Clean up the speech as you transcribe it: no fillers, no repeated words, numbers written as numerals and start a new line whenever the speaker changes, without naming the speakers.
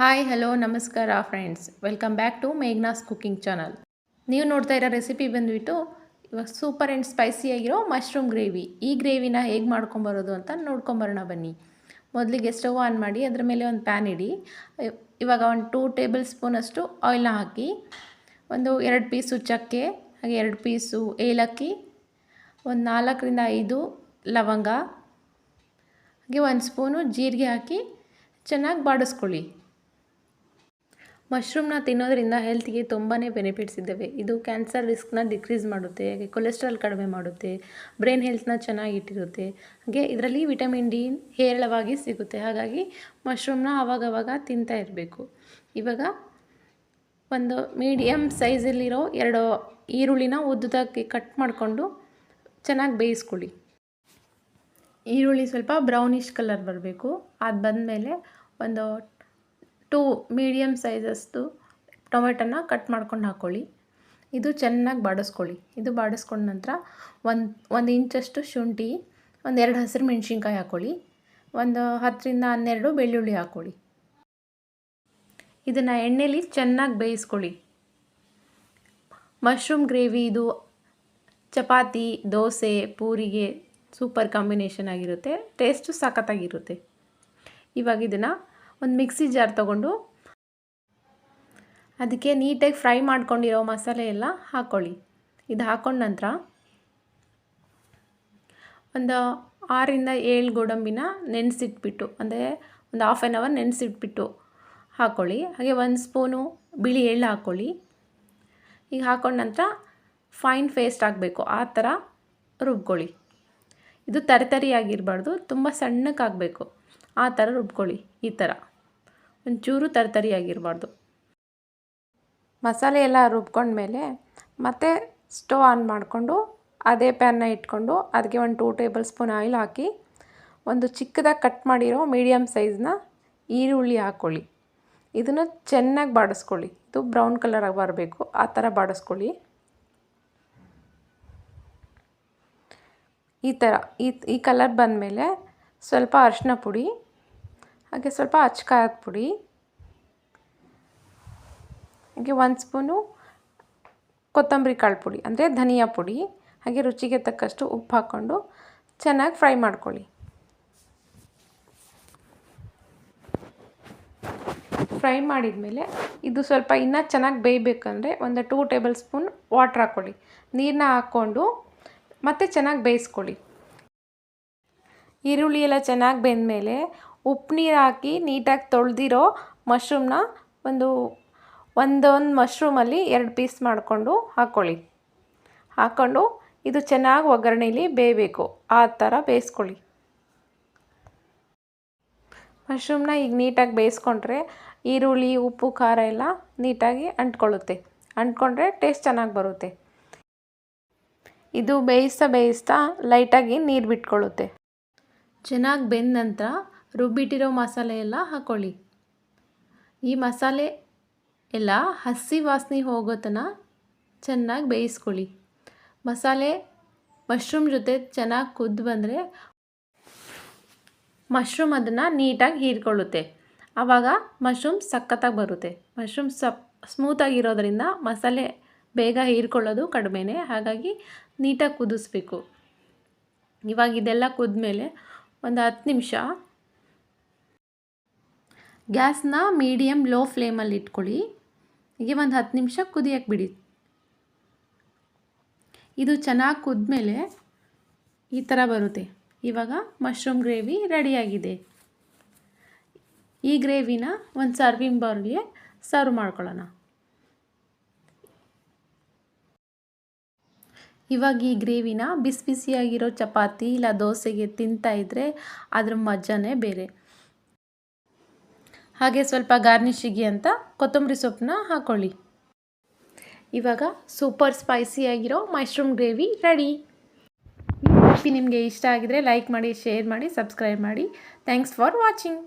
Hi hello ನಮಸ್ಕಾರ friends, welcome back to Meghna's cooking channel. ನೀವು ನೋಡ್ತಾ ಇರೋ ರೆಸಿಪಿ ಬಂದುಬಿಟ್ಟು ಇವಾಗ ಸೂಪರ್ ಆ್ಯಂಡ್ ಸ್ಪೈಸಿಯಾಗಿರೋ ಮಶ್ರೂಮ್ ಗ್ರೇವಿ. ಈ ಗ್ರೇವಿನ ಹೇಗೆ ಮಾಡ್ಕೊಂಬರೋದು ಅಂತ ನೋಡ್ಕೊಂಬರೋಣ ಬನ್ನಿ. ಮೊದಲಿಗೆ ಸ್ಟವ್ ಆನ್ ಮಾಡಿ ಅದರ ಮೇಲೆ ಒಂದು ಪ್ಯಾನ್ ಇಡಿ. ಇವಾಗ ಒಂದು 2 ಟೇಬಲ್ ಸ್ಪೂನಷ್ಟು ಆಯಿಲ್ನ ಹಾಕಿ, ಒಂದು 2 ಪೀಸು ಚಕ್ಕೆ, ಹಾಗೆ 2 ಪೀಸು ಏಲಕ್ಕಿ, ಒಂದು 4ರಿಂದ 5 ಲವಂಗ, ಹಾಗೆ 1 ಸ್ಪೂನು ಜೀರಿಗೆ ಹಾಕಿ ಚೆನ್ನಾಗಿ ಬಾಡಿಸ್ಕೊಳ್ಳಿ. ಮಶ್ರೂಮ್ನ ತಿನ್ನೋದ್ರಿಂದ ಹೆಲ್ತ್ಗೆ ತುಂಬಾ ಬೆನಿಫಿಟ್ಸ್ ಇದ್ದಾವೆ. ಇದು ಕ್ಯಾನ್ಸರ್ ರಿಸ್ಕ್ನ ಡಿಕ್ರೀಸ್ ಮಾಡುತ್ತೆ, ಹಾಗೆ ಕೊಲೆಸ್ಟ್ರಾಲ್ ಕಡಿಮೆ ಮಾಡುತ್ತೆ, ಬ್ರೈನ್ ಹೆಲ್ತ್ನ ಚೆನ್ನಾಗಿಟ್ಟಿರುತ್ತೆ, ಹಾಗೆ ಇದರಲ್ಲಿ ವಿಟಮಿನ್ ಡಿ ಹೇರಳವಾಗಿ ಸಿಗುತ್ತೆ. ಹಾಗಾಗಿ ಮಶ್ರೂಮ್ನ ಆವಾಗವಾಗ ತಿಂತಾ ಇರಬೇಕು. ಇವಾಗ ಒಂದು ಮೀಡಿಯಮ್ ಸೈಜಲ್ಲಿರೋ 2 ಈರುಳ್ಳಿನ ಉದ್ದದಾಗಿ ಕಟ್ ಮಾಡಿಕೊಂಡು ಚೆನ್ನಾಗಿ ಬೇಯಿಸ್ಕೊಳ್ಳಿ. ಈರುಳ್ಳಿ ಸ್ವಲ್ಪ ಬ್ರೌನಿಷ್ ಕಲರ್ ಬರಬೇಕು. ಅದು ಬಂದಮೇಲೆ ಒಂದು 2 ಮೀಡಿಯಮ್ ಸೈಜಸ್ದು ಟೊಮೆಟೊನ ಕಟ್ ಮಾಡ್ಕೊಂಡು ಹಾಕ್ಕೊಳ್ಳಿ. ಇದು ಚೆನ್ನಾಗಿ ಬಾಡಿಸ್ಕೊಳ್ಳಿ. ಇದು ಬಾಡಿಸ್ಕೊಂಡ ನಂತರ ಒಂದು ಇಂಚಷ್ಟು ಶುಂಠಿ, ಒಂದು 2 ಹಸಿರು ಮೆಣಸಿನ್ಕಾಯಿ ಹಾಕ್ಕೊಳ್ಳಿ, ಒಂದು 10ರಿಂದ 12 ಬೆಳ್ಳುಳ್ಳಿ ಹಾಕ್ಕೊಳ್ಳಿ. ಇದನ್ನು ಎಣ್ಣೆಲಿ ಚೆನ್ನಾಗಿ ಬೇಯಿಸ್ಕೊಳ್ಳಿ. ಮಶ್ರೂಮ್ ಗ್ರೇವಿ ಇದು ಚಪಾತಿ, ದೋಸೆ, ಪೂರಿಗೆ ಸೂಪರ್ ಕಾಂಬಿನೇಷನ್ ಆಗಿರುತ್ತೆ. ಟೇಸ್ಟು ಸಖತ್ತಾಗಿರುತ್ತೆ. ಇವಾಗ ಇದನ್ನು ಒಂದು ಮಿಕ್ಸಿ ಜಾರ್ ತೊಗೊಂಡು ಅದಕ್ಕೆ ನೀಟಾಗಿ ಫ್ರೈ ಮಾಡ್ಕೊಂಡಿರೋ ಮಸಾಲೆ ಎಲ್ಲ ಹಾಕ್ಕೊಳ್ಳಿ. ಇದು ಹಾಕ್ಕೊಂಡ ನಂತರ ಒಂದು 6ರಿಂದ 7 ಗೋಡಂಬಿನ ನೆನೆಸಿಟ್ಬಿಟ್ಟು, ಅಂದರೆ ಒಂದು ½ ಆನ್ ಅವರ್ ನೆನೆಸಿಟ್ಬಿಟ್ಟು ಹಾಕ್ಕೊಳ್ಳಿ. ಹಾಗೆ 1 ಸ್ಪೂನು ಬಿಳಿ ಎಳ್ಳು ಹಾಕ್ಕೊಳ್ಳಿ. ಈಗ ಹಾಕ್ಕೊಂಡ ನಂತರ ಫೈನ್ ಪೇಸ್ಟ್ ಆಗಬೇಕು, ಆ ಥರ ರುಬ್ಕೊಳ್ಳಿ. ಇದು ತರಿತರಿಯಾಗಿರಬಾರ್ದು, ತುಂಬ ಸಣ್ಣಕ್ಕಾಗಬೇಕು, ಆ ಥರ ರುಬ್ಕೊಳ್ಳಿ. ಈ ಥರ ಒಂಚೂರು ತರಿತರಿಯಾಗಿರಬಾರ್ದು. ಮಸಾಲೆ ಎಲ್ಲ ರುಬ್ಕೊಂಡ್ಮೇಲೆ ಮತ್ತೆ ಸ್ಟವ್ ಆನ್ ಮಾಡಿಕೊಂಡು ಅದೇ ಪ್ಯಾನ್ನ ಇಟ್ಕೊಂಡು ಅದಕ್ಕೆ ಒಂದು 2 ಟೇಬಲ್ ಸ್ಪೂನ್ ಆಯಿಲ್ ಹಾಕಿ, ಒಂದು ಚಿಕ್ಕದಾಗಿ ಕಟ್ ಮಾಡಿರೋ ಮೀಡಿಯಮ್ ಸೈಜ್ನ ಈರುಳ್ಳಿ ಹಾಕ್ಕೊಳ್ಳಿ. ಇದನ್ನು ಚೆನ್ನಾಗಿ ಬಾಡಿಸ್ಕೊಳ್ಳಿ. ಇದು ಬ್ರೌನ್ ಕಲರಾಗಿ ಬರಬೇಕು, ಆ ಥರ ಬಾಡಿಸ್ಕೊಳ್ಳಿ. ಈ ಥರ ಈ ಕಲರ್ ಬಂದಮೇಲೆ ಸ್ವಲ್ಪ ಅರಿಶಿನ ಪುಡಿ, ಹಾಗೆ ಸ್ವಲ್ಪ ಅಚ್ಚಕಾರದ ಪುಡಿ, ಹಾಗೆ 1 ಸ್ಪೂನು ಕೊತ್ತಂಬರಿ ಕಾಳು ಪುಡಿ ಅಂದರೆ ಧನಿಯಾ ಪುಡಿ, ಹಾಗೆ ರುಚಿಗೆ ತಕ್ಕಷ್ಟು ಉಪ್ಪು ಹಾಕ್ಕೊಂಡು ಚೆನ್ನಾಗಿ ಫ್ರೈ ಮಾಡ್ಕೊಳ್ಳಿ. ಫ್ರೈ ಮಾಡಿದ ಮೇಲೆ ಇದು ಸ್ವಲ್ಪ ಇನ್ನೂ ಚೆನ್ನಾಗಿ ಬೇಯಬೇಕಂದ್ರೆ ಒಂದು 2 ಟೇಬಲ್ ಸ್ಪೂನ್ ವಾಟ್ರ್ ಹಾಕ್ಕೊಳ್ಳಿ. ನೀರನ್ನ ಹಾಕ್ಕೊಂಡು ಮತ್ತೆ ಚೆನ್ನಾಗಿ ಬೇಯಿಸ್ಕೊಳ್ಳಿ. ಈರುಳ್ಳಿ ಎಲ್ಲ ಚೆನ್ನಾಗಿ ಬೆಂದಮೇಲೆ ಉಪ್ಪು ನೀರು ಹಾಕಿ ನೀಟಾಗಿ ತೊಳೆದಿರೋ ಮಶ್ರೂಮ್ನ ಒಂದೊಂದು ಮಶ್ರೂಮಲ್ಲಿ 2 ಪೀಸ್ ಮಾಡಿಕೊಂಡು ಹಾಕ್ಕೊಂಡು ಇದು ಚೆನ್ನಾಗಿ ಒಗ್ಗರಣೆಯಲ್ಲಿ ಬೇಯಬೇಕು, ಆ ಥರ ಬೇಯಿಸ್ಕೊಳ್ಳಿ. ಮಶ್ರೂಮ್ನ ಈಗ ನೀಟಾಗಿ ಬೇಯಿಸ್ಕೊಂಡ್ರೆ ಈರುಳ್ಳಿ, ಉಪ್ಪು, ಖಾರ ಎಲ್ಲ ನೀಟಾಗಿ ಅಂಟ್ಕೊಂಡ್ರೆ ಟೇಸ್ಟ್ ಚೆನ್ನಾಗಿ ಬರುತ್ತೆ. ಇದು ಬೇಯಿಸ್ತಾ ಲೈಟಾಗಿ ನೀರು ಬಿಟ್ಕೊಳ್ಳುತ್ತೆ. ಚೆನ್ನಾಗಿ ಬೆಂದ ನಂತರ ರುಬ್ಬಿಟ್ಟಿರೋ ಮಸಾಲೆ ಎಲ್ಲ ಹಾಕ್ಕೊಳ್ಳಿ. ಈ ಮಸಾಲೆ ಎಲ್ಲ ಹಸಿ ವಾಸನೆ ಹೋಗೋ ತನಕ ಚೆನ್ನಾಗಿ ಬೇಯಿಸ್ಕೊಳ್ಳಿ. ಮಸಾಲೆ ಮಶ್ರೂಮ್ ಜೊತೆ ಚೆನ್ನಾಗಿ ಕುದ್ದು ಬಂದರೆ ಮಶ್ರೂಮ್ ಅದನ್ನು ನೀಟಾಗಿ ಹೀರ್ಕೊಳ್ಳುತ್ತೆ. ಆವಾಗ ಮಶ್ರೂಮ್ ಸಖತ್ತಾಗಿ ಬರುತ್ತೆ. ಮಶ್ರೂಮ್ ಸ್ಮೂತಾಗಿರೋದ್ರಿಂದ ಮಸಾಲೆ ಬೇಗ ಹೀರ್ಕೊಳ್ಳೋದು ಕಡಿಮೆನೇ, ಹಾಗಾಗಿ ನೀಟಾಗಿ ಕುದಿಸ್ಬೇಕು. ಇವಾಗ ಇದೆಲ್ಲ ಕುದ್ಮೇಲೆ ಒಂದು 10 ನಿಮಿಷ ಗ್ಯಾಸ್ನ ಮೀಡಿಯಮ್ ಲೋ ಫ್ಲೇಮಲ್ಲಿ ಇಟ್ಕೊಳ್ಳಿ. ಹೀಗೆ ಒಂದು 10 ನಿಮಿಷ ಕುದಿಯಕ್ಕೆ ಬಿಡಿ. ಇದು ಚೆನ್ನಾಗಿ ಕುದ್ಮೇಲೆ ಈ ಥರ ಬರುತ್ತೆ. ಇವಾಗ ಮಶ್ರೂಮ್ ಗ್ರೇವಿ ರೆಡಿಯಾಗಿದೆ. ಈ ಗ್ರೇವಿನ ಒಂದು ಸರ್ವಿಂಗ್ ಬೌಲ್ಗೆ ಸರ್ವ್ ಮಾಡ್ಕೊಳ್ಳೋಣ. ಇವಾಗ ಈ ಗ್ರೇವಿನ ಬಿಸಿ ಬಿಸಿಯಾಗಿರೋ ಚಪಾತಿ ಇಲ್ಲ ದೋಸೆಗೆ ತಿಂತಾ ಇದ್ದರೆ ಅದ್ರ ಮಜಾನೇ ಬೇರೆ. ಹಾಗೆ ಸ್ವಲ್ಪ ಗಾರ್ನಿಷಿಗೆ ಅಂತ ಕೊತ್ತಂಬರಿ ಸೊಪ್ಪನ್ನ ಹಾಕ್ಕೊಳ್ಳಿ. ಇವಾಗ ಸೂಪರ್ ಸ್ಪೈಸಿಯಾಗಿರೋ ಮಶ್ರೂಮ್ ಗ್ರೇವಿ ರೆಡಿ. ಈ ರೆಸಿಪಿ ನಿಮಗೆ ಇಷ್ಟ ಆಗಿದರೆ ಲೈಕ್ ಮಾಡಿ, ಶೇರ್ ಮಾಡಿ, ಸಬ್ಸ್ಕ್ರೈಬ್ ಮಾಡಿ. Thanks for watching.